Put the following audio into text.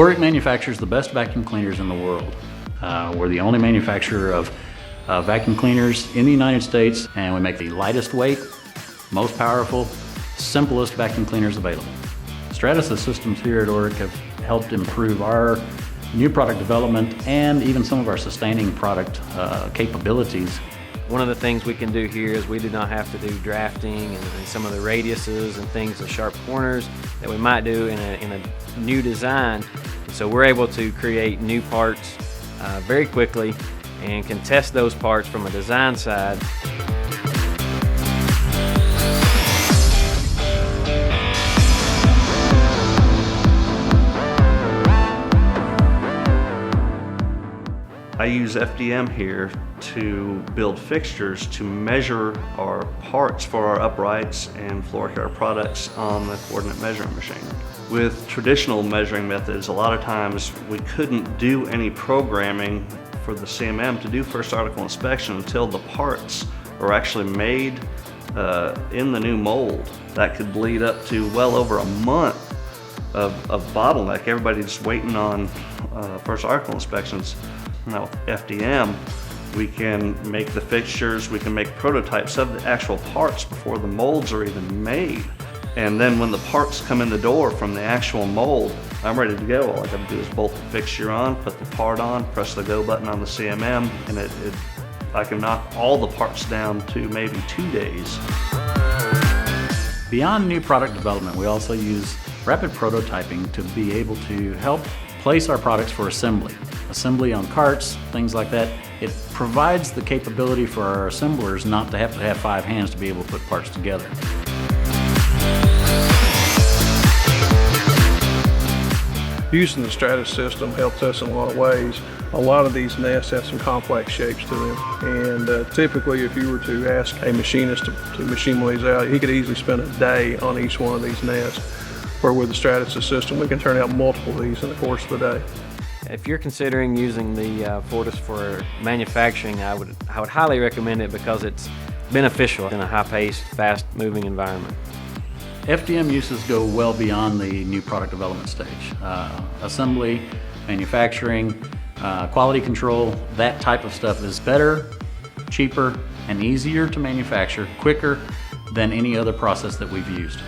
Oreck manufactures the best vacuum cleaners in the world. We're the only manufacturer of vacuum cleaners in the United States, and we make the lightest weight, most powerful, simplest vacuum cleaners available. Stratasys systems here at Oreck have helped improve our new product development and even some of our sustaining product capabilities. One of the things we can do here is we do not have to do drafting and some of the radiuses and things, the sharp corners that we might do in a new design. So we're able to create new parts very quickly and can test those parts from a design side. I use FDM here to build fixtures to measure our parts for our uprights and floor care products on the coordinate measuring machine. With traditional measuring methods, a lot of times we couldn't do any programming for the CMM to do first article inspection until the parts are actually made in the new mold. That could lead up to well over a month of bottleneck. Everybody just waiting on first article inspections. Now with FDM, we can make the fixtures, we can make prototypes of the actual parts before the molds are even made. And then when the parts come in the door from the actual mold, I'm ready to go. All I gotta do is bolt the fixture on, put the part on, press the go button on the CMM, and I can knock all the parts down to maybe 2 days. Beyond new product development, we also use rapid prototyping to be able to help place our products for assembly. Assembly on carts, things like that. It provides the capability for our assemblers not to have 5 hands to be able to put parts together. Using the Stratasys system helps us in a lot of ways. A lot of these nests have some complex shapes to them, and typically if you were to ask a machinist to machine one of these out, he could easily spend a day on each one of these nests. Where with the Stratasys system, we can turn out multiple of these in the course of the day. If you're considering using the Fortis for manufacturing, I would highly recommend it because it's beneficial in a high-paced, fast-moving environment. FDM uses go well beyond the new product development stage. Assembly, manufacturing, quality control, that type of stuff is better, cheaper, and easier to manufacture, quicker than any other process that we've used.